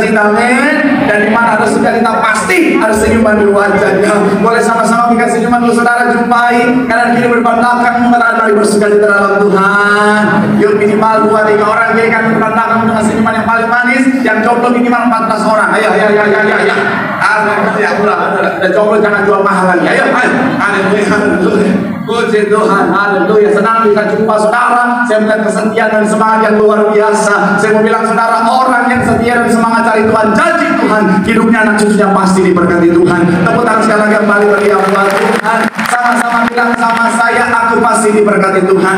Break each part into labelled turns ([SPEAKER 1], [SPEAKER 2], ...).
[SPEAKER 1] sukacita, men. Dan di mana ada sukacita pasti ada senyuman di wajahnya. Boleh sama-sama berikan senyuman dulu saudara, jumpai kanan kiri berpandangan mengatakan mari bersukacita dalam Tuhan. Yuk minimal 2-3 orang kiri kanan berpandangan dengan senyuman yang paling manis. Yang jomblo minimal 14 orang. Ayo. Ya udah jomblo jangan jual mahal lagi. Ayo. Haleluya. Puji Tuhan, haleluya. Senang bisa jumpa saudara. Saya melihat kesetiaan dan semangat yang luar biasa. Saya mau bilang saudara, orang yang setia dan semangat cari Tuhan, janji Tuhan, hidupnya anak cucunya pasti diberkati Tuhan. Tepuk tangan sekali lagi kembali bagi Allah Tuhan. Sama-sama bilang sama saya, aku pasti diberkati Tuhan.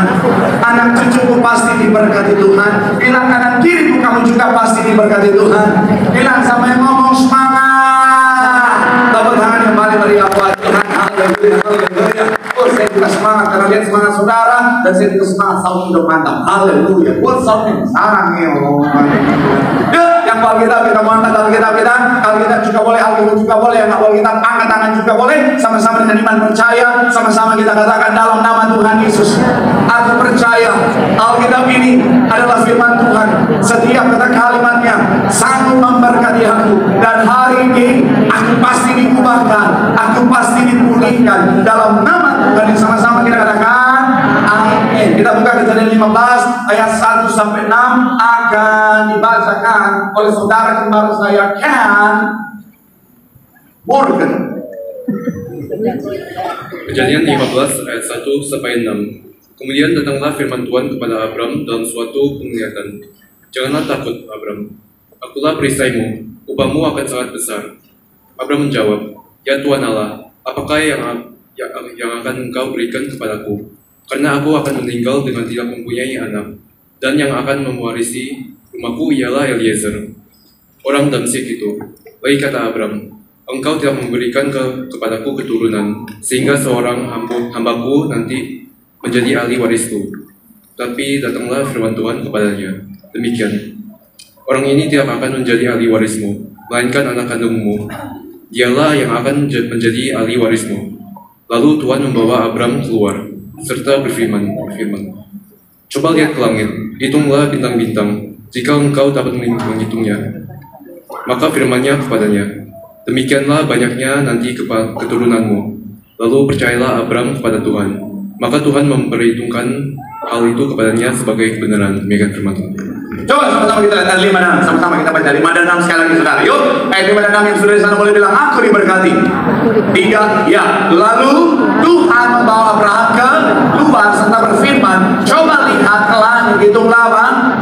[SPEAKER 1] Anak cucuku pasti diberkati Tuhan. Bilang kanan kiriku, kamu juga pasti diberkati Tuhan. Bilang sama yang ngomong semangat. Tepuk tangan kembali bagi Allah Tuhan. Haleluya. Saya juga semangat karena lihat semangat saudara, dan saya juga semangat saud hidup mantap. Haleluya. Buat saudnya sarang ya. Yang Alkitab kita mantap, Alkitab juga boleh, Alkitab juga boleh, yang nggak boleh kita angkat tangan juga boleh. Sama-sama dengan iman percaya, sama-sama kita katakan dalam nama Tuhan Yesus, aku percaya Alkitab ini adalah firman Tuhan. Setiap kata kalimatnya sanggup memberkati aku, dan hari ini aku pasti diubahkan, aku pasti dipulihkan dalam nama Tuhan. Sama-sama kita katakan amin. Kita buka Kejadian 15 ayat 1-6 akan dibacakan oleh saudara kembar saya Ken Morgan.
[SPEAKER 2] Kejadian 15 ayat 1-6. Kemudian datanglah firman Tuhan kepada Abram dalam suatu penglihatan. Janganlah takut, Abram. Akulah perisaimu, upahmu akan sangat besar. Abram menjawab, ya Tuhan Allah, apakah yang akan engkau berikan kepadaku? Karena aku akan meninggal dengan tidak mempunyai anak, dan yang akan mewarisi rumahku ialah Eliezer, orang Damsyik itu. Baik, kata Abram, engkau tidak memberikan kepadaku keturunan, sehingga seorang hambaku nanti menjadi ahli warisku. Tapi datanglah firman Tuhan kepadanya, demikian, orang ini tidak akan menjadi ahli warismu, melainkan anak kandungmu. Dialah yang akan menjadi ahli warismu. Lalu Tuhan membawa Abram keluar, serta berfirman, coba lihat ke langit, hitunglah bintang-bintang, jika engkau dapat menghitungnya. Maka firman-Nya kepadanya, demikianlah banyaknya nanti keturunanmu. Lalu percayalah Abram kepada Tuhan. Maka Tuhan memperhitungkan hal itu kepadanya sebagai kebenaran. Demikian firman Tuhan.
[SPEAKER 1] Coba sama-sama kita lihat 5 dan 6. Sama-sama kita baca 5 dan 6 sekali lagi saudara. Yuk, ayat 5 dan 6 yang sudah di sana boleh bilang aku diberkati. 3, ya. Lalu Tuhan membawa Abraham keluar serta berfirman, coba lihat ke langit, hitunglah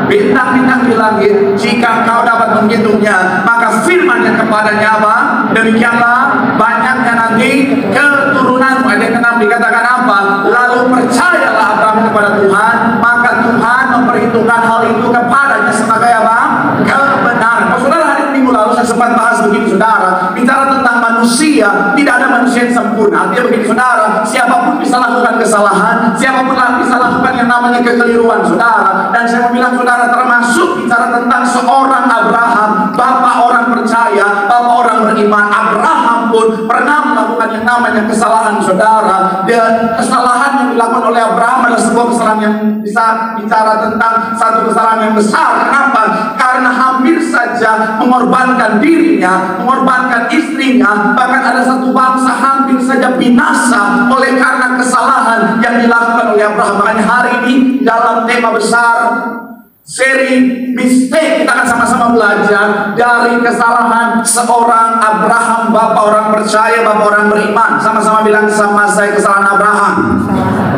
[SPEAKER 1] bintang-bintang di langit. Jika kau dapat menghitungnya, maka firman-Nya kepadanya apa? Demikianlah banyaknya nanti keturunanmu. Ayat 6 dikatakan apa? Lalu percayalah Abraham kepada Tuhan, maka Tuhan memperhitungkan hal itu kepadanya sebagai apa? Kebenaran. Oh, saudara, hari minggu lalu saya sempat bahas begini saudara, bicara tentang manusia, tidak ada manusia yang sempurna. Artinya begini saudara, siapapun bisa lakukan kesalahan, siapapun bisa lakukan yang namanya kekeliruan saudara. Dan saya mau bilang saudara, termasuk bicara tentang seorang Abraham, bapak orang percaya, bapak orang beriman. Abraham pun pernah melakukan yang namanya kesalahan saudara. Dan kesalahan yang dilakukan oleh Abraham adalah sebuah kesalahan yang bisa bicara tentang satu kesalahan yang besar. Kenapa? Karena hampir saja mengorbankan dirinya, mengorbankan istrinya, bahkan ada satu bangsa hampir saja binasa oleh karena kesalahan yang dilakukan oleh Abraham. Makanya hari ini dalam tema besar seri mistake, kita akan sama-sama belajar dari kesalahan seorang Abraham, bapak orang percaya, bapak orang beriman. Sama-sama bilang sama saya kesalahan Abraham.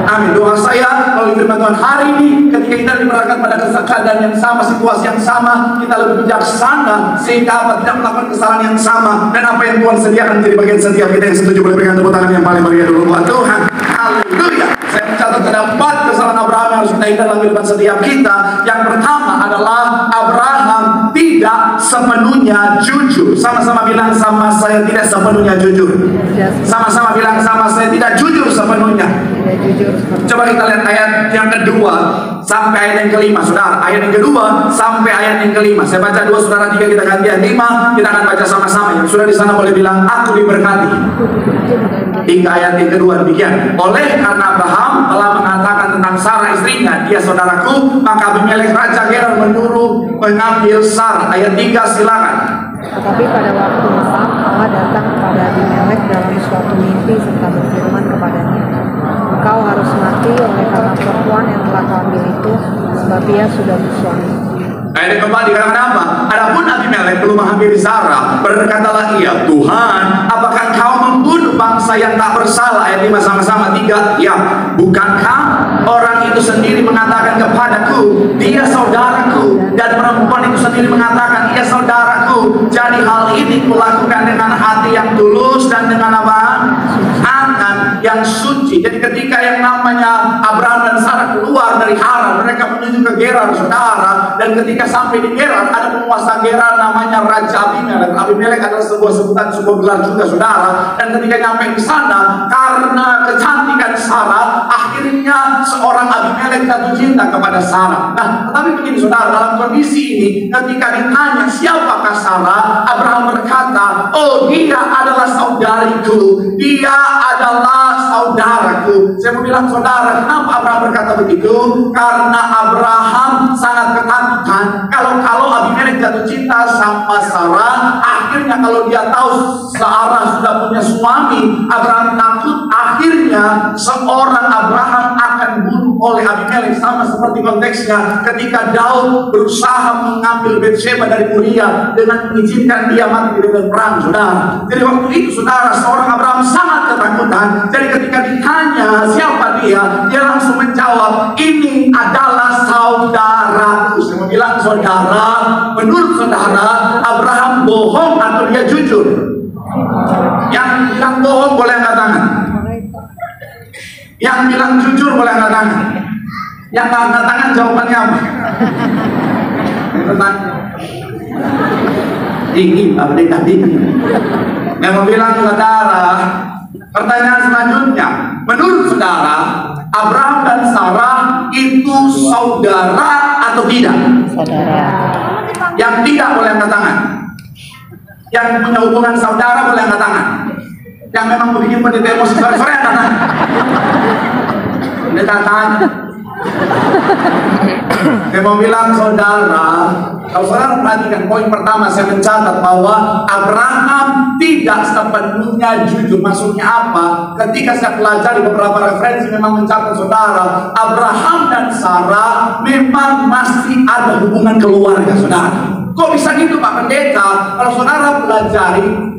[SPEAKER 1] Amin. Doa saya melalui firman Tuhan hari ini, ketika kita diperhadapkan pada keadaan yang sama, situasi yang sama, kita lebih bijaksana sehingga apa, tidak melakukan kesalahan yang sama. Dan apa yang Tuhan sediakan menjadi bagian setiap kita. Yang setuju boleh berikan tepuk tangan yang paling meriah dulu buat Tuhan. Haleluya. Saya mencatat ada 4 kesalahan Abraham yang harus kita hindari dalam kehidupan setiap kita. Yang pertama adalah Abraham tidak sepenuhnya jujur. Sama-sama bilang sama saya tidak sepenuhnya jujur. Sama-sama bilang sama saya tidak jujur sepenuhnya. Coba kita lihat ayat yang kedua sampai ayat yang kelima, saudara. Ayat yang kedua sampai ayat yang kelima. Saya baca 2, saudara 3, kita gantian 5. Kita akan baca sama-sama. Yang sudah di sana boleh bilang aku diberkati. Hingga ayat yang kedua demikian. Oleh karena Abraham telah mengatakan tentang Sarah istrinya, dia saudaraku, maka Abimelek raja Gerar menyuruh mengambil Sarah. Ayat 3 silakan.
[SPEAKER 3] Tetapi pada waktu malam Allah datang kepada Abimelek dalam suatu mimpi serta berfirman kepadanya, "Engkau harus mati oleh karena perempuan yang telah kau ambil itu, sebab ia sudah bersuami."
[SPEAKER 1] Ayat yang keempat dikatakan apa? Adapun Abimelek belum menghampiri Sarah, berkatalah ia, "Tuhan, apakah kau membunuh bangsa yang tak bersalah?" Ayat 5 sama-sama 3. Ya, bukankah orang itu sendiri mengatakan kepadaku, "Dia saudaraku," dan perempuan itu sendiri mengatakan, "Ia saudaraku." Jadi hal ini kulakukan dengan hati yang tulus dan dengan apa? Tangan yang suci. Jadi ketika yang namanya Abraham dan Sarah keluar dari Haran, mereka menuju ke Gerar, saudara. Dan ketika sampai di Gerar, ada penguasa Gerar namanya Raja Abimelek. Abimelek adalah sebuah sebutan, sebuah gelar juga, saudara. Dan ketika sampai di sana, karena kecantikan Sarah, akhirnya seorang Abimelek jatuh cinta kepada Sarah. Nah, tetapi begini, saudara, dalam kondisi ini, ketika ditanya siapakah Sarah, Abraham berkata, "Oh, dia adalah saudariku, dia adalah saudaraku." Saya mau bilang, saudara, kenapa Abraham berkata begitu? Karena Abraham sangat ketakutan kalau Abimelek jatuh cinta sama Sarah. Akhirnya kalau dia tahu Sarah sudah punya suami, Abraham takut akhirnya seorang Abraham akan bunuh oleh Abimelek, sama seperti konteksnya ketika Daud berusaha mengambil Betsheba dari Uria dengan mengizinkan dia mati di dalam perang, saudara. Jadi waktu itu, saudara, seorang Abraham sangat ketakutan. Jadi ketika ditanya siapa dia, dia langsung menjawab, "Ini adalah saudaraku." Saya mau bilang, saudara, menurut saudara, Abraham bohong atau dia jujur? Yang bilang bohong boleh angkat tangan. Yang bilang jujur boleh angkat tangan. Yang nggak angkat tangan jawabannya apa? Tinggi, update tinggi. Yang mau bilang, saudara, pertanyaan selanjutnya, menurut saudara, Abraham dan Sarah itu saudara atau tidak?
[SPEAKER 3] Saudara.
[SPEAKER 1] Yang tidak boleh angkat tangan. Yang punya hubungan saudara boleh angkat tangan. Yang memang bikin pendeta emosi sore-sore angkat tangan. Pendeta tanya. Saya mau bilang, saudara, kalau saudara perhatikan poin pertama, saya mencatat bahwa Abraham tidak sepenuhnya jujur. Maksudnya apa? Ketika saya pelajari beberapa referensi, memang mencatat, saudara, Abraham dan Sarah memang masih ada hubungan keluarga, saudara. Kok bisa gitu, Pak Pendeta? Kalau saudara pelajari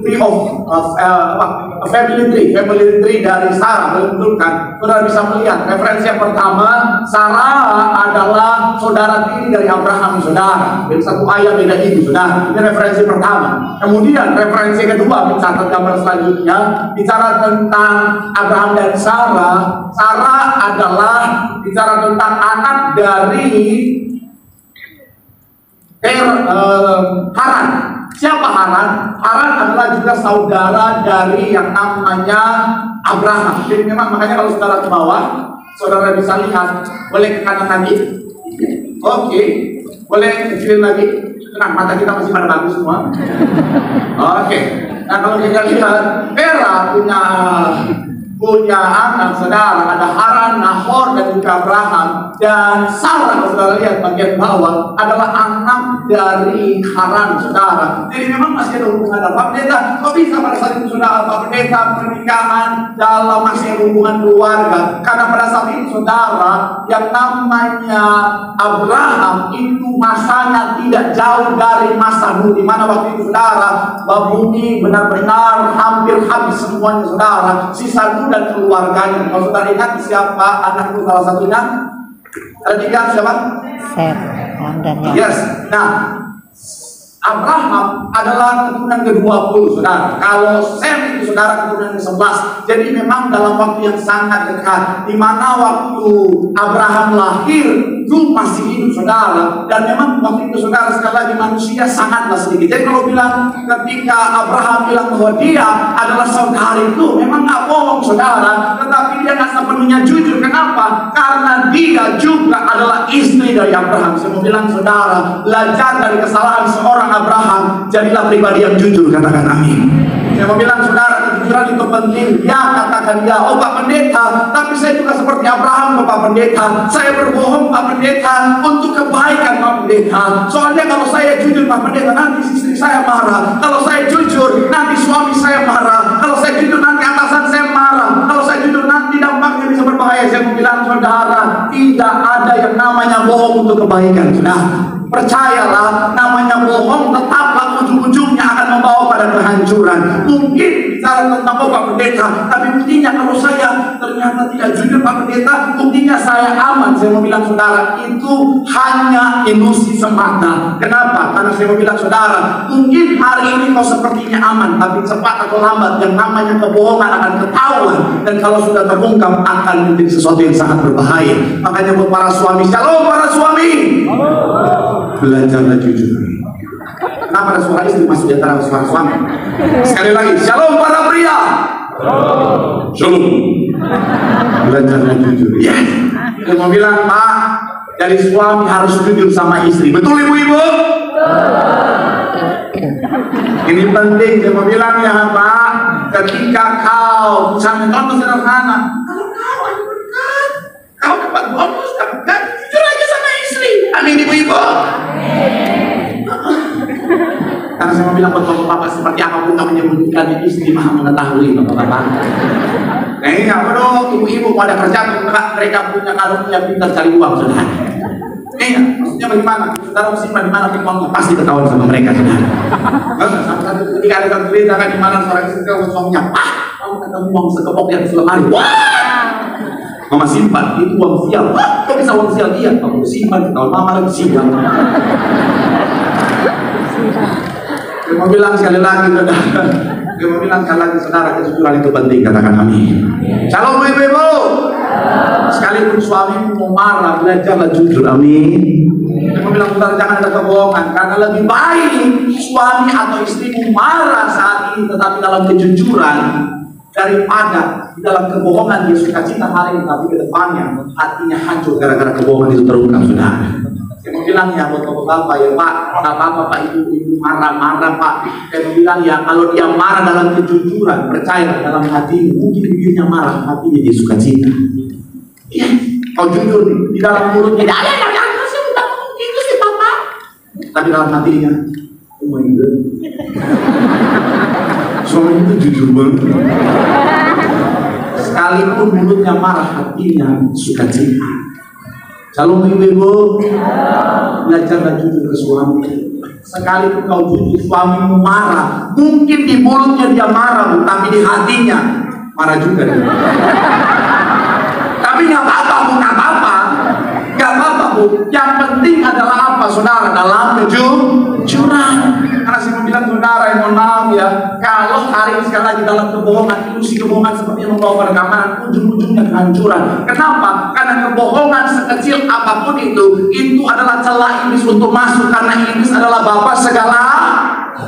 [SPEAKER 1] family tree dari Sarah, kan, saudara bisa melihat referensi yang pertama, Sarah adalah saudara tiri dari Abraham, saudara. Dari satu ayah beda ibu, saudara. Ini referensi pertama. Kemudian referensi kedua, mencatat gambar selanjutnya, bicara tentang Abraham dan Sarah. Sarah adalah bicara tentang anak dari Haran. Siapa Haran? Haran adalah juga saudara dari yang namanya Abraham. Jadi memang makanya kalau saudara ke bawah, saudara bisa lihat. Boleh ke kanan lagi? Oke. Boleh kecilin lagi? Tenang, mata kita masih pada bagus semua. Oke. Nah, kalau kita lihat, Tera punya anak, saudara, ada Haran, Nahor, dan juga Abraham. Dan Sarah, kalau saudara lihat bagian bawah, adalah anak dari Haran, saudara. Jadi memang masih ada hubungan. Pak Pendeta, kok bisa pada saat itu, saudara, Pak Pendeta, pernikahan dalam masih ada hubungan keluarga? Karena pada saat itu, saudara, yang namanya Abraham itu masanya tidak jauh dari masa Nuh, di mana waktu itu, saudara, bumi benar-benar hampir habis semuanya, saudara. Sisa Nuh dan keluarganya. Kalau saudara ingat siapa anak Nuh salah satunya? Ada tiga, siapa?
[SPEAKER 3] Sem, Ham, dan Yafet.
[SPEAKER 1] Yes. Nah, Abraham adalah keturunan ke-20, saudara. Kalau Sem itu, saudara, keturunan ke-11. Jadi memang dalam waktu yang sangat dekat, di mana waktu Abraham lahir, Nuh masih hidup, saudara. Dan memang waktu itu, saudara, sekali lagi manusia sangatlah sedikit. Jadi kalau bilang ketika Abraham bilang bahwa dia adalah saudariku, memang nggak bohong, saudara. Tetapi dia nggak sepenuhnya jujur. Kenapa? Karena dia juga adalah istri dari Abraham. Saya mau bilang, saudara, belajar dari kesalahan seorang Abraham, jadilah pribadi yang jujur, katakan amin. Saya mau bilang, saudara, kejujuran itu penting. Ya, katakan ya, oh Pak Pendeta, tapi saya juga seperti Abraham Pak Pendeta. Saya berbohong Pak Pendeta untuk kebaikan Pak Pendeta. Soalnya kalau saya jujur Pak Pendeta, nanti istri saya marah. Kalau saya jujur, nanti suami saya marah. Kalau saya jujur, nanti atasan saya marah. Kalau saya jujur, nanti dampaknya bisa berbahaya. Saya mau bilang saudara, tidak ada yang namanya bohong untuk kebaikan. Nah, percayalah, namanya bohong tetaplah ujung-ujungnya akan membawa pada kehancuran. Mungkin bicara tentang Pak Pendeta, tapi buktinya kalau saya ternyata tidak jujur Pak Pendeta, buktinya saya aman. Saya mau bilang saudara, itu hanya ilusi semata. Kenapa? Karena saya mau bilang saudara, mungkin hari ini kau sepertinya aman, tapi cepat atau lambat yang namanya kebohongan akan ketahuan, dan kalau sudah terbongkar akan menjadi sesuatu yang sangat berbahaya. Makanya buat para suami, shalom para suami, belajarlah jujur. Kenapa ada suara istri masuk di antara suara suami? Sekali lagi, shalom para pria. Shalom. Belajarlah jujur. Ya. Dia mau bilang, Pak, dari suami harus jujur sama istri. Betul ibu-ibu? Ini penting. Dia mau bilang ya Pak, ketika kau, misalnya contoh sederhana, kau dapat bonus, dapat jujur aja sama istri. Amin ibu-ibu. Karena saya mau bilang buat bapak-bapak, seperti apapun kau menyembunyikan istri maha mengetahui bapak-bapak. Nah ini apa dong, ibu-ibu pada kerja, mereka punya karunia pintar cari uang saudara. Iya, maksudnya bagaimana? Saudara simpan di mana uangnya pasti ketahuan sama mereka saudara. Satu ketika ada satu cerita kan di mana seorang istri ke suaminya, kamu ketemu uang sekepok yang selemari. Wah, mama simpan itu uang sial. Wah, kok bisa uang sial? Iya, kamu simpan ketahuan mama lagi sial. Dia mau bilang sekali lagi saudara, dia mau bilang sekali lagi saudara, kejujuran itu penting, katakan amin. Shalom ibu-ibu. Sekalipun suami mau marah, belajarlah jujur, amin. Dia mau bilang saudara jangan ada kebohongan, karena lebih baik suami atau istrimu marah saat ini tetapi dalam kejujuran, daripada di dalam kebohongan dia suka cita hari ini tapi ke depannya hatinya hancur gara-gara kebohongan itu terungkap saudara. Saya mau bilang ya buat bapak ya Pak, apa-apa Pak, ibu marah-marah Pak. Saya mau bilang ya, kalau dia marah dalam kejujuran, percaya dalam hati, mungkin dirinya marah, hatinya dia suka cita. Iya, kau jujur nih, di dalam mulutnya dia ada yang sih udah itu sih Papa. Tapi dalam hatinya, oh my God, suami itu jujur banget. Sekalipun mulutnya marah, hatinya suka cita. Shalom ibu-ibu, belajarlah jujur ke suami. Sekalipun kau jujur, suamimu marah, mungkin di mulutnya dia marah, tapi di hatinya marah juga. Tapi nggak apa-apa bu, nggak apa-apa, nggak apa-apa bu. Yang penting adalah apa saudara, dalam kejujuran. Karena saya mau bilang saudara, yang mohon maaf ya, kalau hari ini sekali lagi dalam kebohongan, ilusi kebohongan seperti yang membawa pada keamanan, ujung-ujungnya kehancuran. Kenapa? Karena kebohongan sekecil apapun itu adalah celah iblis untuk masuk. Karena iblis adalah bapa segala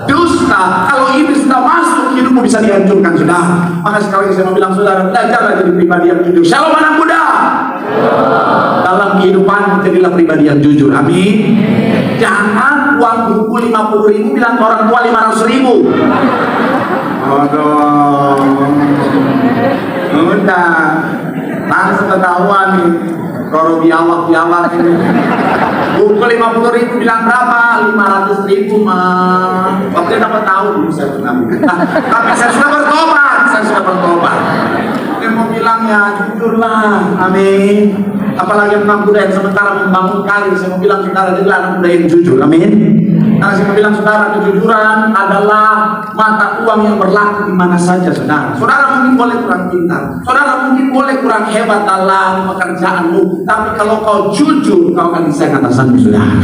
[SPEAKER 1] dusta. Kalau iblis sudah masuk, hidupmu bisa dihancurkan saudara. Maka sekali lagi saya mau bilang saudara, belajarlah jadi pribadi yang jujur. Shalom anak muda. Dalam kehidupan jadilah pribadi yang jujur, amin. Jangan uang buku 50.000 bilang ke orang tua 500.000. Aduh, udah langsung ketahuan nih. Kalau biawak ini buku 50.000 bilang berapa? 500.000 mah. Waktu dapat tahu dulu saya pernah. Tapi saya sudah bertobat. Dia mau bilang ya jujurlah, amin. Apalagi anak muda yang sementara membangun kali, saya mau bilang saudara jadilah anak muda yang jujur, amin. Karena saya mau bilang saudara, kejujuran adalah mata uang yang berlaku di mana saja saudara. Saudara mungkin boleh kurang pintar, saudara mungkin boleh kurang hebat dalam pekerjaanmu, tapi kalau kau jujur, kau akan bisa atasanmu saudara.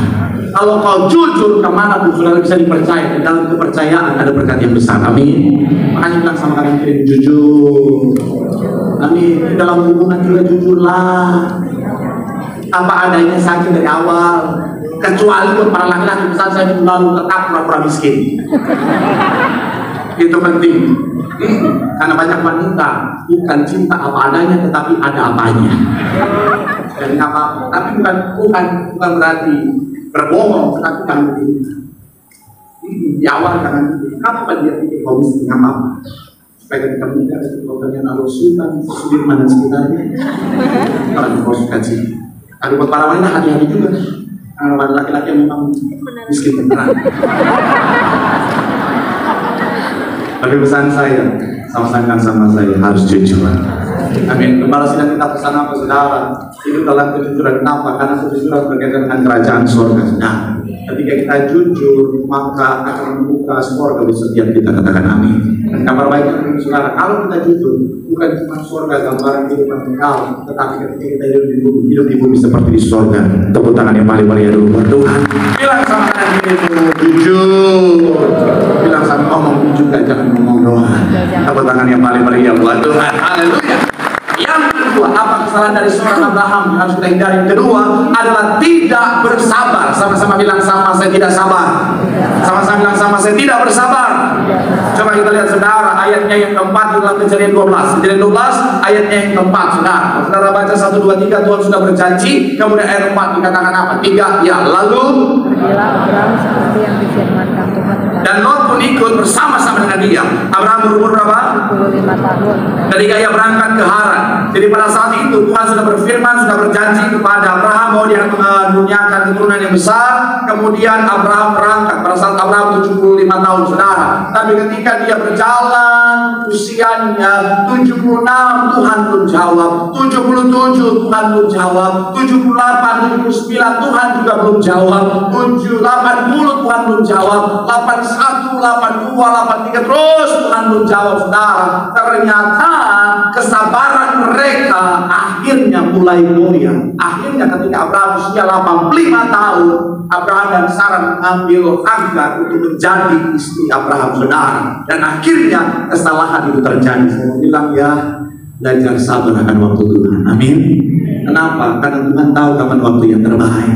[SPEAKER 1] Kalau kau jujur kemana pun saudara bisa dipercaya, dan dalam kepercayaan ada berkat yang besar, amin. Makanya bilang sama kalian kirim jujur, amin. Dalam hubungan juga jujurlah. Apa adanya saja dari awal, kecuali buat para laki-laki, misalnya saya minggu lalu tetap pura-pura miskin. Itu penting. Karena banyak wanita bukan cinta apa adanya, tetapi ada apanya. Jadi apa? Tapi bukan berarti berbohong, tetapi kan begini. Di awal jangan apa dia pikir kau miskin apa? supaya ketika menikah itu programnya Naruh Sultan, Sudirman dan sekitarnya. Kalau harus kaji. Ada buat para wanita hati-hati juga. Para laki-laki yang memang miskin beneran. Tapi pesan saya, sama saya harus jujur. Amin. Gembala sidang kita pesan apa saudara? Hidup dalam kejujuran. Kenapa? Karena kejujuran berkaitan dengan kerajaan surga. Nah, ketika kita jujur, maka akan membuka surga di setiap kita, katakan amin. Dan kabar baiknya saudara, kalau kita jujur, bukan cuma surga gambaran kehidupan kekal, tetapi ketika kita hidup di bumi seperti di surga. Tepuk tangan yang paling meriah dulu buat Tuhan. Bilang sama kanan itu jujur. Bilang sama ngomong juga, jangan ngomong doang. Tepuk tangan yang paling meriah buat Tuhan. Haleluya. Yang kedua, apa kesalahan dari seorang Abraham yang harus kita hindari? Kedua adalah tidak bersabar. Sama-sama bilang sama, saya tidak sabar. Sama-sama bilang sama, saya tidak bersabar. Coba kita lihat saudara, ayatnya yang keempat dalam Kejadian 12. Kejadian 12 ayatnya yang keempat, saudara. Saudara baca 1, 2, 3, Tuhan sudah berjanji. Kemudian ayat 4 dikatakan apa? 3, ya lalu
[SPEAKER 3] Pergilah Abraham seperti yang difirmankan Tuhan.
[SPEAKER 1] dan Lot pun ikut bersama-sama dengan dia. Abraham berumur berapa?
[SPEAKER 3] 25 tahun.
[SPEAKER 1] Ketika ia berangkat ke Haran. Jadi pada saat itu Tuhan sudah berfirman, sudah berjanji kepada Abraham bahwa dia akan mengaruniakan keturunan yang besar. Kemudian Abraham berangkat pada saat Abraham 75 tahun, saudara. Tapi ketika dia berjalan usianya 76, Tuhan belum jawab. 77 Tuhan belum jawab. 78, 79 Tuhan juga belum jawab. 80 Tuhan belum jawab. 81, 82, 83 terus Tuhan belum jawab, saudara. Ternyata kesabaran mereka akhirnya mulai goyah. Akhirnya ketika Abraham usia 85 tahun, Abraham dan Sarah mengambil Hagar untuk menjadi istri Abraham, saudara. Dan akhirnya kesalahan itu terjadi. Saya mau bilang ya, belajar sabar akan waktu Tuhan. Amin. Kenapa? Karena Tuhan tahu kapan waktu yang terbaik.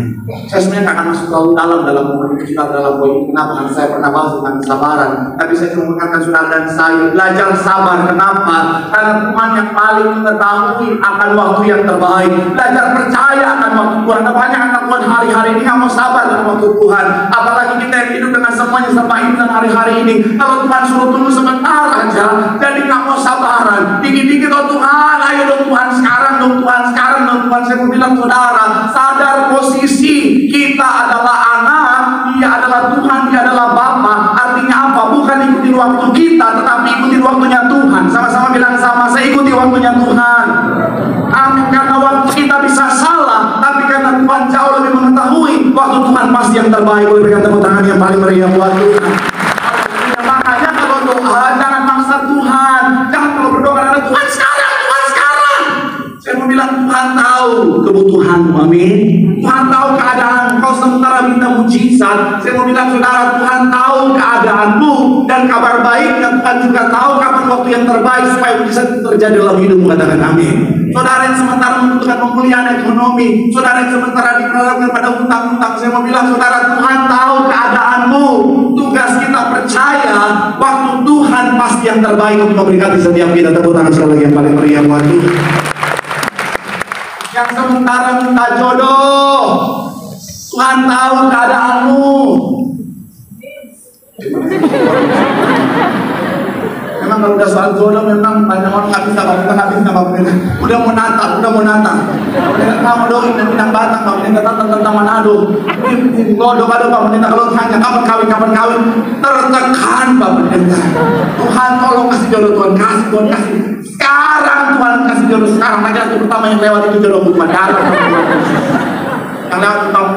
[SPEAKER 1] Saya sebenarnya akan masuk terlalu dalam kita dalam poin ini. Kenapa? Karena saya pernah bahas tentang kesabaran. Tapi saya cuma mengatakan saudara dan saya belajar sabar. Kenapa? Karena Tuhan yang paling mengetahui akan waktu yang terbaik. Belajar percaya akan waktu Tuhan. Banyak anak Tuhan hari-hari ini nggak mau sabar dengan waktu Tuhan. Apalagi kita yang hidup dengan semuanya serba dan hari-hari ini. Kalau Tuhan suruh tunggu sebentar aja, jadi nggak mau sabaran. Dikit-dikit oh Tuhan, ayo dong Tuhan sekarang, dong Tuhan sekarang, dong Tuhan. Saya mau bilang saudara, sadar posisi kita adalah anak, dia adalah Tuhan, dia adalah Bapa. Artinya apa? Bukan ikuti waktu kita, tetapi ikuti waktunya Tuhan. Sama-sama bilang sama, saya ikuti waktunya Tuhan. Amin. Karena waktu kita bisa salah, tapi karena Tuhan jauh lebih mengetahui waktu Tuhan pasti yang terbaik. Boleh berikan tepuk tangan yang paling meriah buat Tuhan. Makanya kalau doa jangan maksa Tuhan, jangan kalau berdoa karena Tuhan sekarang, Tuhan sekarang. Saya mau bilang Tuhan tahu kebutuhanmu, amin. Tuhan tahu keadaan kau sementara minta mujizat. Saya mau bilang saudara, Tuhan tahu keadaanmu dan kabar baiknya Tuhan juga tahu kapan waktu yang terbaik supaya mujizat itu terjadi dalam hidupmu, katakan amin. Saudara yang sementara membutuhkan pemulihan ekonomi, saudara yang sementara diperhadapkan pada utang-utang, saya mau bilang saudara, Tuhan tahu keadaanmu. Tugas kita percaya waktu Tuhan pasti yang terbaik untuk memberkati setiap kita. Tepuk tangan sekali lagi yang paling meriah buat Tuhan. Yang sementara minta jodoh, Tuhan tahu keadaanmu. Memang kalau udah soal jodoh memang banyak orang nggak bisa, udah mau nata. Udah tahu dong ini bintang Batak, Pak Menita tentang Manado. Ini jodoh Pak Menita kalau tanya kapan kawin, tertekan Pak Menita. Tuhan tolong kasih jodoh, Tuhan kasih. Sekarang Tuhan kasih jodoh sekarang. Lagi pertama yang lewat itu jodoh bukan darah. Yang lewat tentang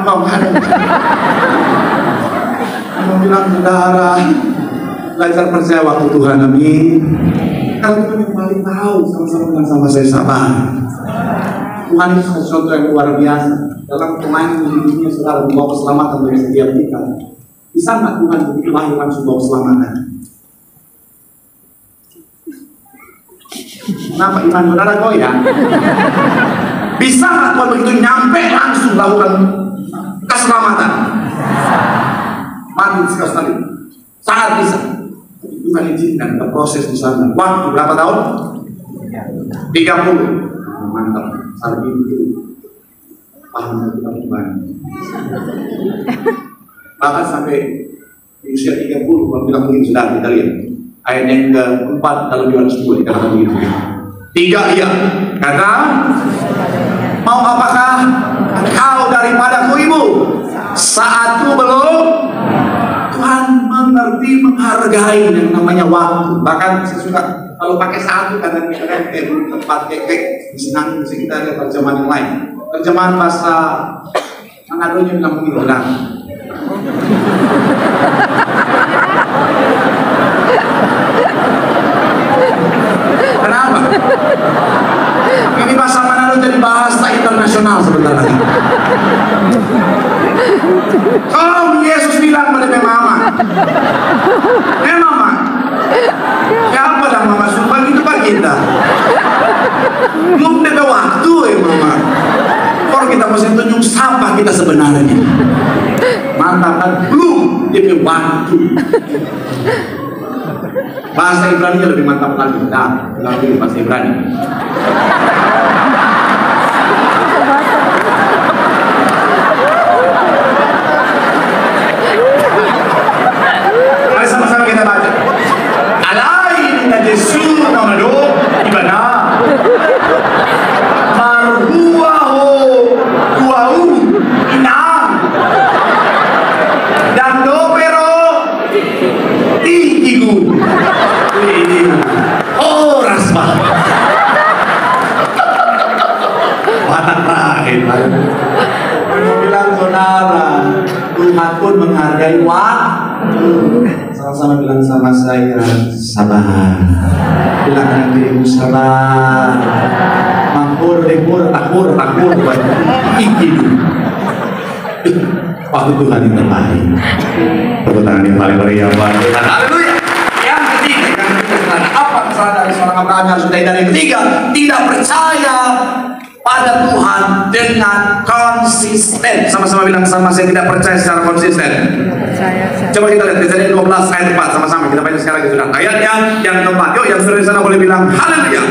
[SPEAKER 1] mau bilang saudara, belajar percaya waktu Tuhan, amin. Kalau Tuhan yang paling tahu, sama-sama saya sabar. Tuhan itu sesuatu yang luar biasa. Dalam pemain di dunia saudara membawa keselamatan bagi setiap kita. Bisa nggak Tuhan begitu lahir langsung bawa keselamatan? Kenapa iman saudara goyah? Bisa nggak Tuhan begitu nyampe langsung lakukan keselamatan? Mati sekali. Sangat bisa. Tuhan izinkan berproses di sana. Waktu berapa tahun? 30. Mantap. Saat itu paham Tuhan. Bahkan sampai di usia 30, kalau bilang mungkin sudah kita lihat ayat yang keempat dalam Yohanes 2 dikatakan begitu. 3, iya. Kata, mau apakah engkau daripadaku ibu? Saatku belum. Tuhan mengerti, menghargai yang namanya waktu. Bahkan saya suka kalau pakai satu kadang kita tempat kek senang kita ada terjemahan yang lain. Terjemahan bahasa Manadonya bilang begitu kan. Kenapa? Ini bahasa Manado jadi bahasa internasional sebentar lagi. Oh, Yesus bilang pada mama, mama, siapa dah mama sumpah gitu pak kita? Belum ada waktu mama. Kalau kita mesti tunjuk siapa kita sebenarnya. Mantap belum dia waktu. Bahasa Ibrani lebih mantap lagi. Nah, lagi bahasa Ibrani. Mari sama-sama kita baca. Alai na Yesus namado ibana. Marhuaho kuau inang. Dan dopero igu. Oh rasma. Watak terakhir. Bilang saudara, Tuhan pun menghargai waktu. Sama-sama bilang sama saya, sabar. Bilang dengan dirimu sabar. Makmur, lekmur, takmur, buat ingin. Waktu Tuhan yang terbaik. Tepuk tangan yang paling meriah buat Tuhan. Haleluya. Yang ketiga, apa kesalahan dari seorang Abraham yang sudah? Dan yang ketiga, tidak percaya pada Tuhan dengan konsisten. Sama-sama bilang sama saya, tidak percaya secara konsisten. Coba kita lihat Kejadian 12 ayat 4 sama-sama kita baca sekarang sudah. Ayatnya yang keempat. Yuk yang sudah di sana boleh bilang haleluya.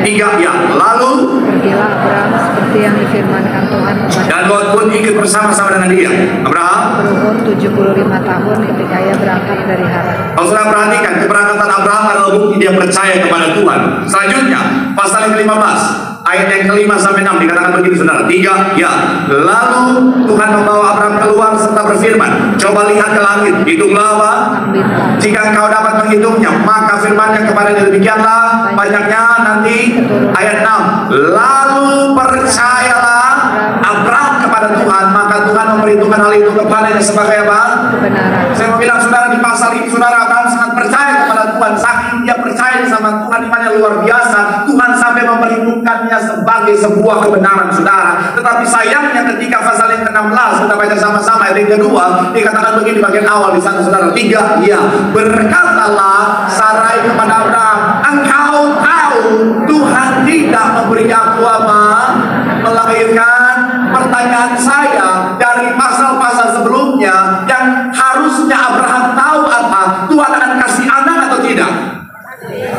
[SPEAKER 1] 3 ya. Lalu
[SPEAKER 3] pergilah Abraham seperti yang difirmankan Tuhan kepada
[SPEAKER 1] dan Lot pun ikut bersama-sama dengan dia. Abraham
[SPEAKER 3] berumur 75 tahun ketika ia berangkat dari Haran.
[SPEAKER 1] Kalau sudah perhatikan keberangkatan Abraham adalah bukti dia percaya kepada Tuhan. Selanjutnya pasal yang ke-15 ayat yang ke-5 sampai 6 dikatakan begini saudara. 3 ya. Lalu Tuhan membawa Abraham keluar serta berfirman, coba lihat ke langit, hitunglah apa? Jika engkau dapat menghitungnya, maka firman-Nya kepadanya demikianlah banyaknya. Nanti ayat 6. Lalu percayalah Abraham kepada Tuhan, maka Tuhan memperhitungkan hal itu kepadanya sebagai apa?
[SPEAKER 3] Kebenaran.
[SPEAKER 1] Saya mau bilang saudara, di pasal ini saudara Abraham sangat percaya kepada Tuhan. Saking dia percaya sama Tuhan, imannya luar biasa. Tuhan sampai memperhitungkannya sebagai sebuah kebenaran saudara. Tetapi sayangnya ketika pasal yang ke-16 kita baca sama-sama ayat yang kedua dikatakan begini bagian awal di sana saudara. 3 ya. Berkatalah Sarai kepada Abraham, engkau tahu Tuhan tidak memberi aku apa? Melahirkan. Pertanyaan saya dari pasal-pasal sebelumnya yang harusnya Abraham tahu apa? Tuhan akan kasih anak atau tidak?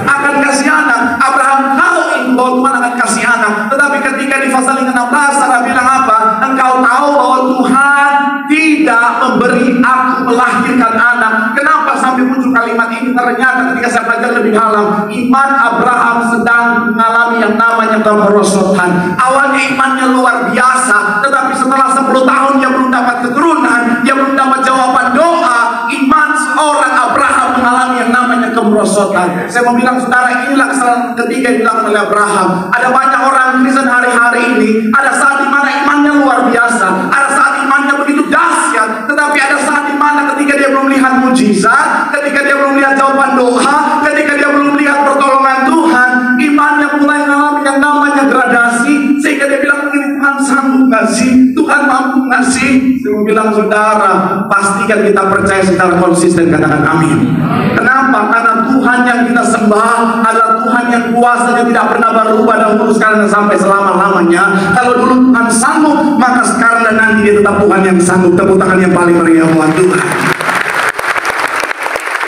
[SPEAKER 1] Akan kasih anak. Abraham tahu bahwa Tuhan akan kasih anak. Tetapi ketika di pasal yang ke-16 Sarah bilang apa? Engkau tahu bahwa Tuhan tidak memberi aku melahirkan anak. Kenapa sampai muncul kalimat ini? Ternyata ketika saya belajar lebih dalam, iman Abraham sedang mengalami yang namanya kemerosotan. Awalnya imannya luar biasa, tetapi setelah 10 tahun dia belum dapat keturunan, dia belum dapat jawaban doa. Iman seorang Abraham mengalami yang namanya kemerosotan. Saya mau bilang saudara, inilah kesalahan ketiga yang dilakukan oleh Abraham. Ada banyak orang Kristen hari-hari ini, ada saat di mana imannya luar biasa, ada saat imannya begitu dahsyat, tetapi ada saat di mana ketika dia belum lihat mujizat, ketika dia belum lihat jawaban doa, ketika dia belum lihat pertolongan Tuhan, imannya mulai mengalami yang namanya gradasi, sehingga dia bilang begini, Tuhan sanggup ngasih, Tuhan mampu ngasih. Saya mau bilang saudara, pastikan kita percaya secara konsisten, katakan amin. Kenapa? Karena Tuhan yang kita sembah adalah Tuhan yang kuasanya tidak pernah berubah dahulu, sekarang dan sampai selama-lamanya. Kalau dulu Tuhan sanggup, maka sekarang dan nanti dia tetap Tuhan yang sanggup. Tepuk tangan yang paling meriah buat Tuhan.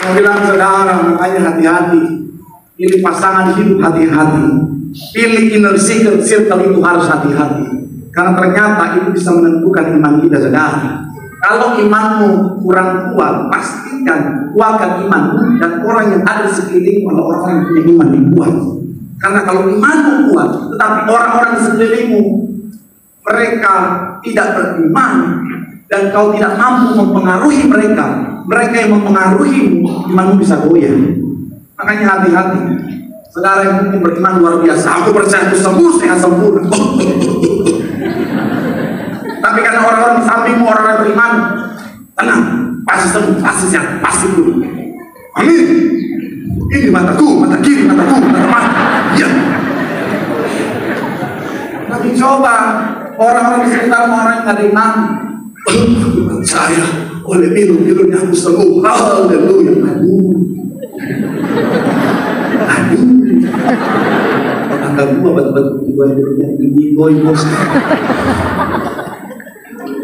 [SPEAKER 1] Saya bilang saudara, makanya hati-hati. Pilih pasangan hidup hati-hati. Pilih inner circle itu harus hati-hati. Karena ternyata itu bisa menentukan iman kita saudara. Kalau imanmu kurang kuat, pastikan kuatkan imanmu, dan orang yang ada di sekelilingmu adalah orang yang punya iman yang kuat. Karena kalau imanmu kuat, tetapi orang-orang di sekelilingmu mereka tidak beriman, dan kau tidak mampu mempengaruhi mereka, mereka yang mempengaruhi imanmu bisa goyah. Makanya hati-hati. Saudara yang mungkin beriman luar biasa, aku percaya aku sembuh dengan sempurna. Tapi karena orang-orang di sampingmu orang yang beriman, tenang, pasti sembuh, pasti sehat, pasti dulu. Amin. Ini mataku, mata kiri, mataku, mata depan. Ya. Tapi coba orang-orang di sekitar orang yang ada iman, aku percaya oleh biru-birunya aku sembuh. Haleluya. Aduh. Tangga gua betul-betul biru-birunya ini boy bos.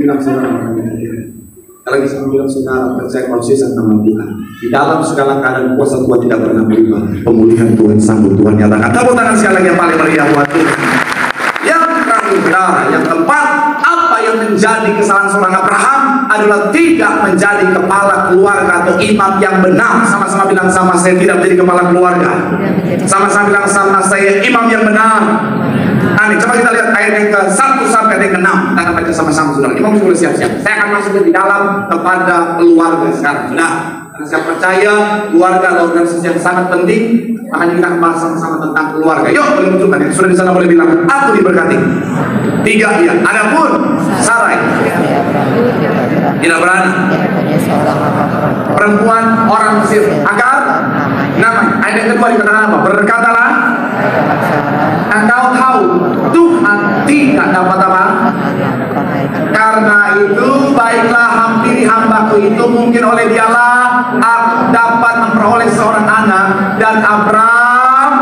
[SPEAKER 1] Bilang saudara, kalau bisa bilang saudara percaya konsisten sama Tuhan. Di dalam segala keadaan kuasa Tuhan tidak pernah berubah. Pemulihan Tuhan sanggup Tuhan nyatakan. Tepuk tangan sekali lagi yang paling meriah buat Tuhan. Yang terakhir saudara, yang keempat, apa yang menjadi kesalahan seorang Abraham adalah tidak menjadi kepala keluarga atau imam yang benar. Sama-sama bilang sama saya tidak menjadi kepala keluarga. Sama-sama bilang sama saya imam yang benar. Amin. Coba kita lihat ayat yang ke-1 sampai yang ke-6. Kita akan baca sama-sama saudara. Imam sudah siap-siap. Saya akan masuk di dalam kepada keluarga sekarang. Nah, karena saya percaya keluarga adalah organisasi yang sangat penting. Makanya kita akan bahas sama-sama tentang keluarga. Yuk, boleh munculkan yang sudah di sana boleh bilang aku diberkati. 3 ya. Adapun Sarai tidak beranak. Perempuan orang Mesir Agar namanya. Ayat yang kedua dikatakan apa? Berkatalah, engkau tahu Tuhan tidak dapat apa? Karena itu baiklah hampiri hambaku itu, mungkin oleh dialah aku dapat memperoleh seorang anak. Dan Abraham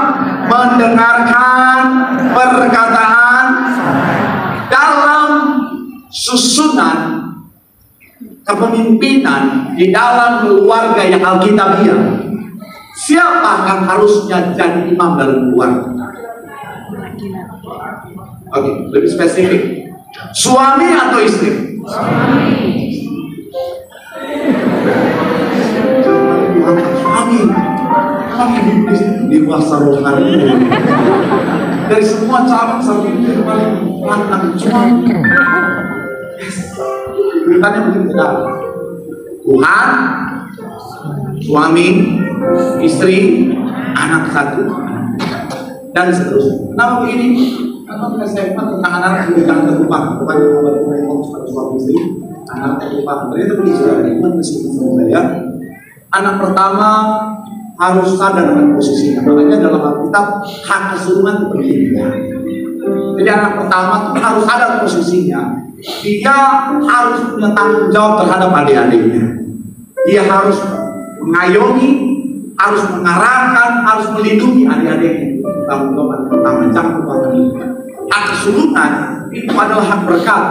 [SPEAKER 1] mendengarkan perkataan dalam susunan kepemimpinan di dalam keluarga yang alkitabiah. Siapa yang harusnya jadi imam dalam keluarga? Oke, lebih spesifik. Suami atau istri? Suami. Suami dewasa rohani. Dari semua cabang sampai yang paling lantang suami. Beritanya begitu kan? Tuhan, suami, istri, anak satu, dan seterusnya. Kenapa begini? Karena saya tentang anak jangan terlupa. Bukan cuma pada suami istri, anak terlupa. Ternyata begitu sudah nikmat meskipun sama saya. Anak pertama harus sadar dengan posisinya. Makanya dalam Alkitab hak keturunan penting. Jadi anak pertama harus sadar posisinya. Dia harus punya tanggung jawab terhadap adik-adiknya. Dia harus mengayomi, harus mengarahkan, harus melindungi adik-adiknya. Tanggung jawab pertama, jangan lupa ini. Hak keturunan itu adalah hak berkat.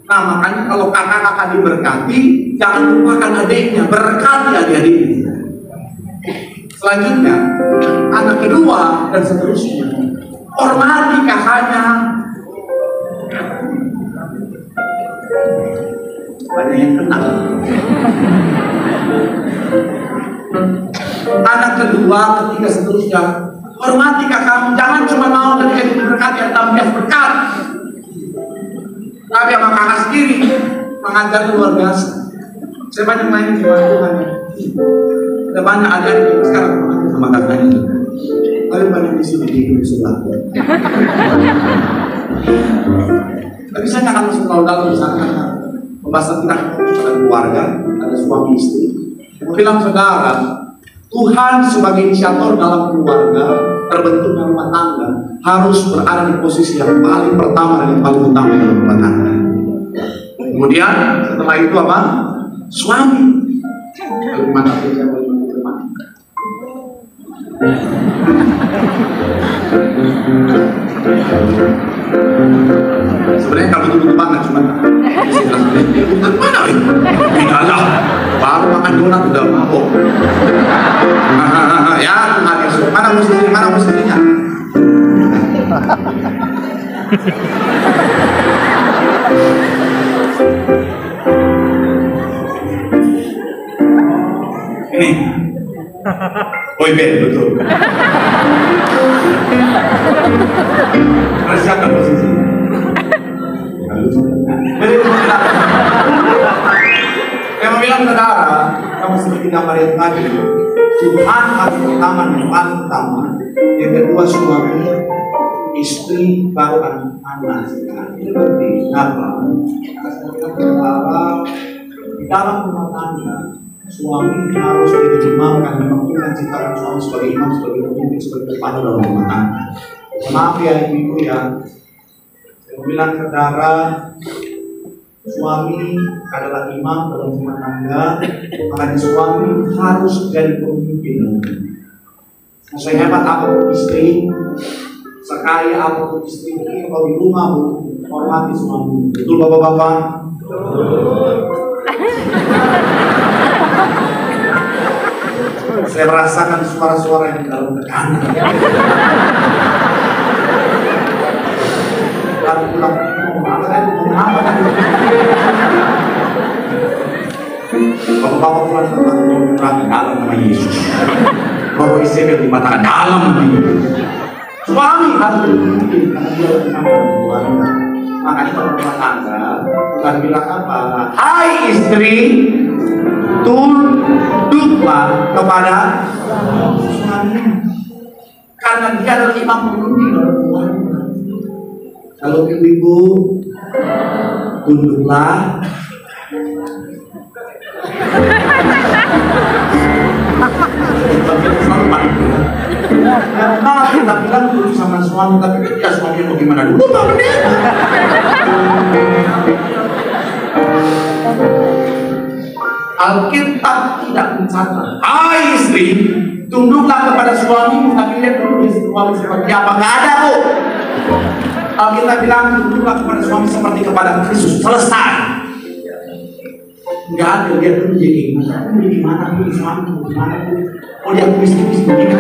[SPEAKER 1] Nah, makanya kalau kakak-kakak diberkati, jangan lupakan adiknya, berkati adik-adiknya. Selanjutnya, anak kedua dan seterusnya. Hormati kakaknya. Banyak yang kenal. Anak kedua, ketiga, seterusnya. Hormati kakakmu. Jangan cuma mau ketika diberkati atau bias berkat. Tapi sama kakak sendiri mengajar luar biasa. Saya banyak main di Tuhan. Ada banyak ajar sekarang sama kakaknya. Tapi banyak di sini di sebelah. Tapi saya nggak akan masuk terlalu dalam misalkan pembahasan kita tentang keluarga, ada suami istri. Saya bilang saudara, Tuhan sebagai inisiator dalam keluarga, terbentuknya rumah tangga, harus berada di posisi yang paling pertama dan yang paling utama dalam rumah tangga. Kemudian setelah itu apa? Suami. Bagaimana saya boleh menerima? Sebenarnya kamu butuh banget, cuma bukan mana ini? Tidak lah, baru makan donat udah mabok. Ya, Tuhan Yesus, mana musisinya? Ini. Boy band, betul. Persiapkan posisi. Yang bilang saudara, kamu seperti gambar yang tadi. Tuhan harus pertama, Tuhan pertama. Yang kedua suami, istri, baru anak. Ini penting. Kenapa? Karena di dalam rumah tangga, suami harus diimamkan, memang kita ciptakan suami sebagai imam, sebagai pemimpin, sebagai kepala dalam rumah tangga. Maaf ya ibu ya, saya bilang saudara, suami adalah imam dalam rumah tangga, makanya suami harus jadi pemimpin. Sehebat apapun istri, sekaya apapun istri, kalau di rumah hormati suami. Betul bapak-bapak? Saya merasakan suara-suara yang dalam tekanan. Lalu pulang, bapak-bapak pulang ke dalam nama Yesus. Baru istri mengatakan dalam suami harus memimpin karena dia menangkan keluarga. Makanya kalau rumah tangga bukan bilang apa, hai istri, tunduklah kepada suami, karena dia adalah imam pemimpin dalam keluarga. Kalau ibu tunduklah. Nah, kita bilang dulu sama suami, tapi ketika suami mau gimana dulu, Pak Pendeta? Alkitab tidak mencatat, hai istri, tunduklah kepada suamimu, tapi lihat dulu suami seperti apa. Nggak ada, Bu. Alkitab bilang tunduklah kepada suami seperti kepada Kristus. Selesai. Nggak ada, lihat dulu jadi gimana pun suami, gimana pun. Oh dia kuis-kuis begini.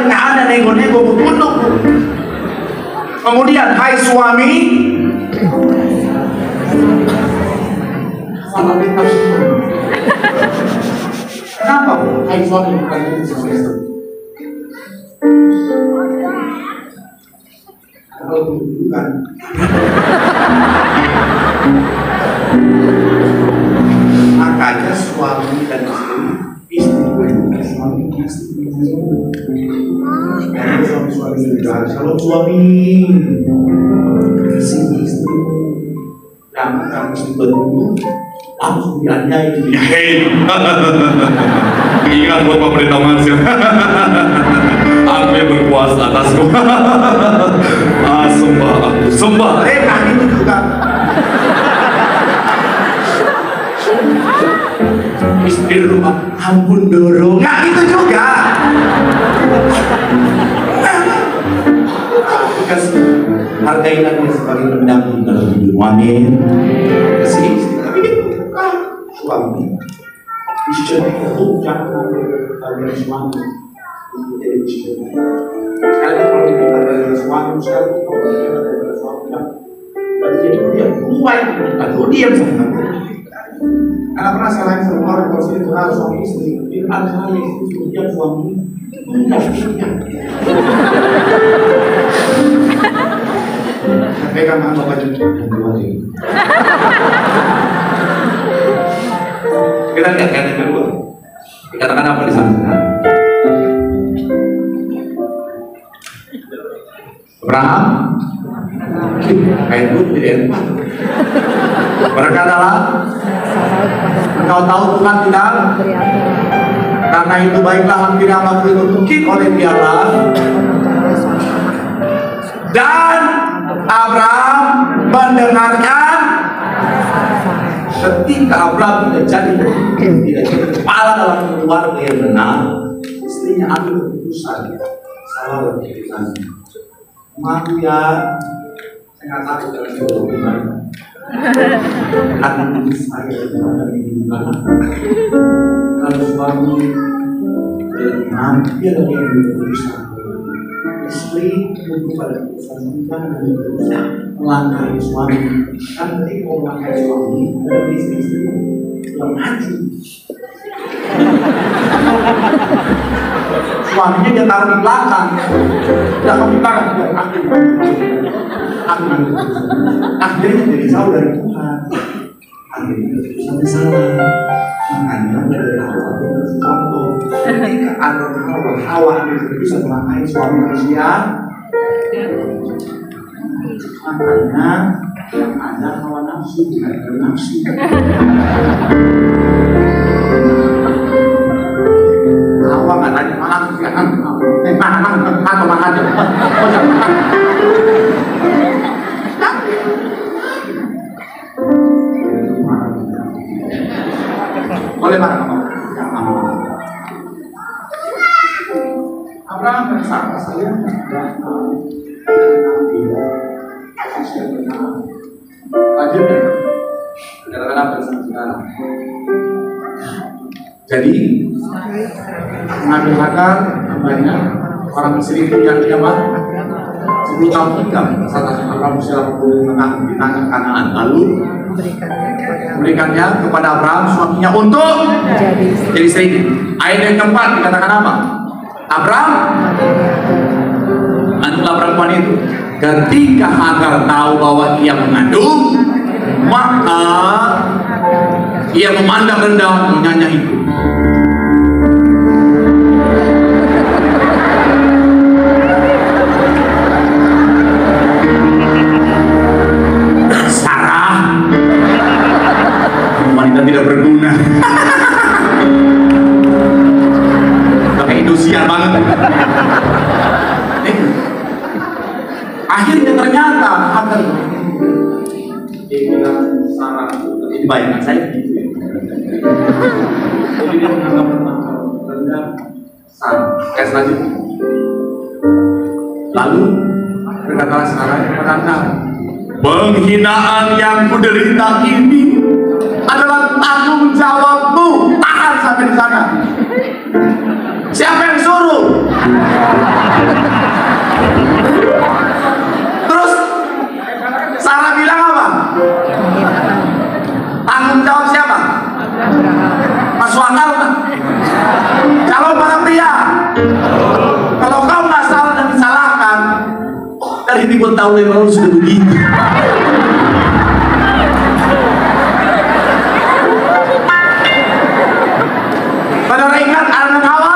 [SPEAKER 1] Nggak ada nego-nego, tunduk. Kemudian, hai suami, salah pintar semua. Kenapa? Hai suami bukan itu sama istri. Kalau bukan. Makanya suami dan istri, suami istri. Suami juga. Kalau suami kasih istri, jangan kamu sebelum langsung dianyai.
[SPEAKER 4] Ingat buat pemerintah Malaysia. Aku yang berkuasa atasku. Sembah aku, sembah.
[SPEAKER 1] Nah itu juga. Istri rumah, ampun dorong. Nah itu juga. Hargailah dia sebagai pendamping dalam hidup. Amin. Kasih istri, tapi dia bukan suami. Istri itu jangan ada suami. Jadi istri. Kalau kita ada suami, kalau kita ada suami, berarti dia buat atau diam sama. Karena pernah sekali sama orang kalau itu harus suami istri, dia harus suami istri, dia suami. Pegang tangan bapak juga. Kita lihat ayat yang kedua. Dikatakan apa di sana? Abraham ayat 2 ayat 4. Berkatalah, engkau tahu Tuhan tidak, karena itu baiklah hampir waktu itu mungkin oleh dialah. Dan Abraham mendengarkan ketika Abraham tidak jadi kepala dalam keluarga yang benar, istrinya ambil keputusan salah berpikirannya. Maaf ya, saya nggak tahu dalam hidup gimana. Karena saya dari gimana? Kalau suami dia lagi yang berkeputusan. istri tunduk pada keputusan kita dan melanggar suami. Kan ketika mau melanggar suami, ada istri-istri yang maju. Suaminya dia taruh di belakang, dia di belakang, akhirnya jadi jauh dari Tuhan. Akhirnya sampai salah. Makanya dari awal contoh ketika ada Hawa itu bisa melangkahi suami manusia, makanya yang ada hawa nafsu bukan ada nafsu. Hawa nggak tanya malah atau makan aja. Boleh marah Abraham bersama saya lanjutnya katakan bersama. Jadi mengambil Hagar banyak orang Mesir itu yang dia 10 tahun tinggal saat Abraham usia 85 tahun di tanah Kanaan, lalu memberikannya kepada Abraham suaminya untuk jadi istri. Ayat yang keempat dikatakan apa? Abraham anulah perempuan itu. Ketika Hagar tahu bahwa ia mengandung, maka ia memandang rendah nyonya itu. Wanita tidak berguna. Pakai Indosiar banget. Akhirnya ternyata Hagar dia bilang Sarah ini baik saya gitu. Jadi dia menganggap rendah Sarah. Kayak selanjutnya. Lalu berkatalah Sarah kepada Hagar, penghinaan yang kuderita ini adalah tanggung jawabmu. Tahan sampai di sana. Siapa yang suruh? Terus Sarah bilang apa? Tanggung jawab siapa? Masuk akal kan? Kalau para pria, kalau kau nggak salah dan disalahkan, dari 3 tahun yang lalu sudah begitu. Saudara ingat Adam dan Hawa?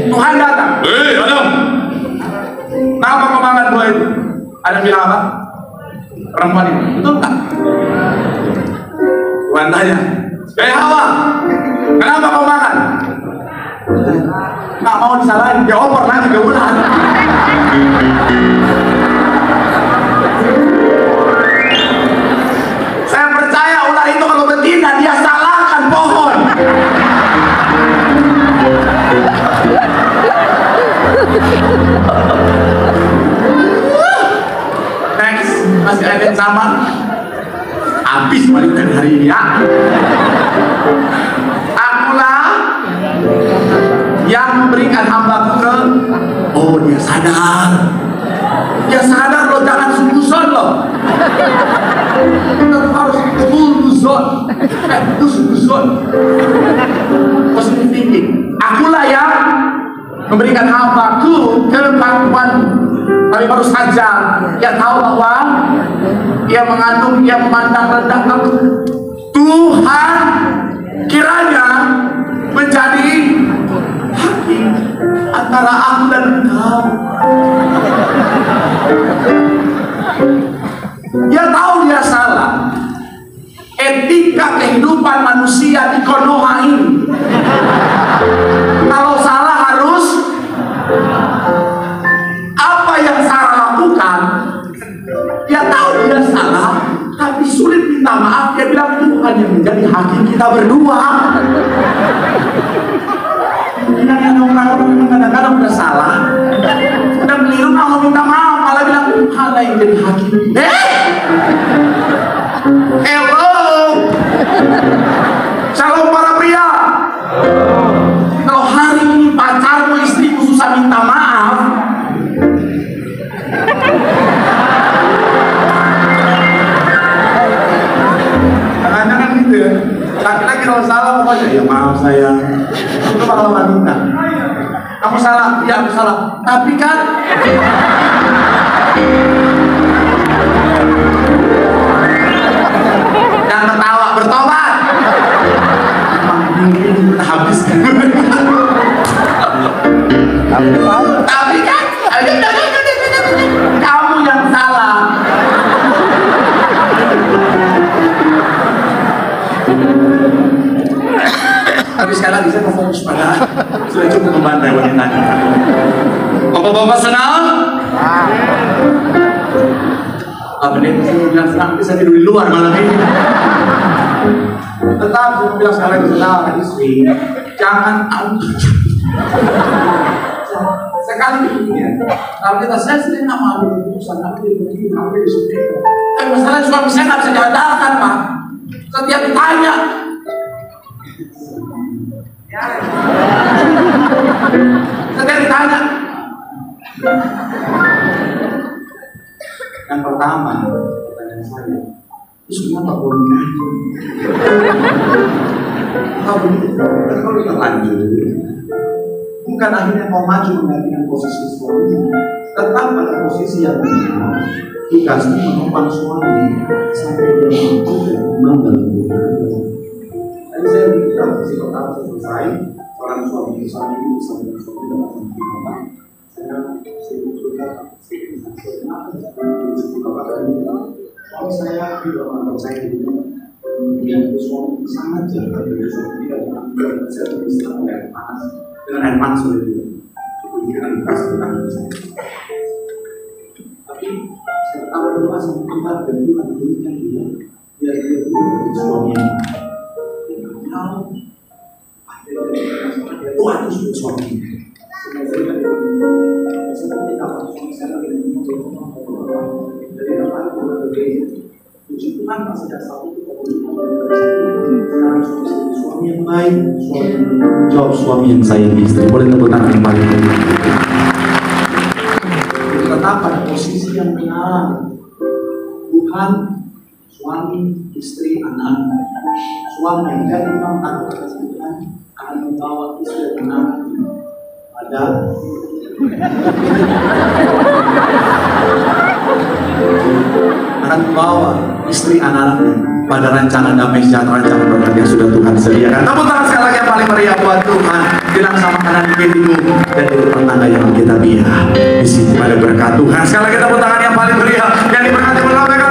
[SPEAKER 1] Tuhan datang. Adam, kenapa kau makan buah itu? Adam bilang apa? Perempuan itu, betul tak? Tuhan tanya, Hawa, kenapa kau makan? Nggak mau disalahin, dia opor lagi ke bulan. Saya percaya ular itu kalau betina dia salahkan pohon. Next, masih ada yang sama. Habis balikan hari ini ya. Akulah yang memberikan hamba ke. Oh, dia sadar. Dia sadar loh, jangan sungguh-sungguh loh. Kita harus sungguh-sungguh. Itu sungguh-sungguh. Positive thinking. Akulah yang memberikan hambaku ke perempuan. Tapi baru saja dia tahu bahwa ia mengandung, ia memandang rendah aku. Tuhan kiranya menjadi hakim antara aku dan engkau. Dia tahu dia salah. Etika kehidupan manusia di Konoha ini, kalau salah harus apa yang Sarah lakukan. Dia tahu dia salah, tapi sulit minta maaf. Dia bilang Tuhan yang menjadi hakim kita berdua. Kadang-kadang udah salah, udah keliru, mau minta maaf, malah bilang Tuhan yang jadi hakim. Hello, shalom para pria. Kalau hari ini pacarmu, istrimu salah. Tapi kan jangan ketawa, bertobat. Emang habiskan. Tapi kan kamu yang salah. Tapi sekali lagi saya fokus pada sudah cukup membantai wanitanya. Bapak-bapak senang? Apa nih? Saya bilang senang, bisa tidur di luar malam ini. Tetap saya bilang sekali lagi senang, istri. Jangan sekali ini ya. Kalau kita saya sendiri nggak mau berurusan, aku begini, aku disuruh. Tapi masalahnya suami saya nggak bisa diandalkan, Pak. Setiap ditanya. Setiap ditanya. Yang pertama, pertanyaan saya, itu kenapa kau menyanyi? Kau begitu, kalau kita lanjut, bukan akhirnya kau maju menggantikan posisi suami, tetap pada posisi yang benar. Dikasih menopang suami sampai dia mampu dan iman dalam hubungan. Tadi saya bilang posisi pertama selesai, orang suami sama suami dalam hubungan. Kalau saya tidak mempercaya dengan suami sangat jaga dari suami dan saya bisa dengan air panas oleh dia. Itu akan dikasih tentang saya. Tapi saya tahu dulu sama tempat dan Tuhan berikan dia dulu dari suami yang tahu akhirnya Tuhan itu suami. Seperti apa suami saya dari tempat puji Tuhan masih ada satu suami yang baik, jawab suami yang sayang istri. Boleh tepuk tangan yang paling tetap pada posisi yang benar. Tuhan, suami, istri, anak. Suami yang jadi memang takut atas Tuhan akan membawa istri dan anak pada akan membawa istri anak-anaknya pada rancangan damai sejahtera, rancangan berkat yang sudah Tuhan sediakan. Tepuk tangan sekali lagi yang paling meriah buat Tuhan. Bilang sama kanan kirimu dan di depan tangga yang kita biar. Di situ ada berkat Tuhan. Sekali lagi tepuk tangan yang paling meriah yang diberkati bersama.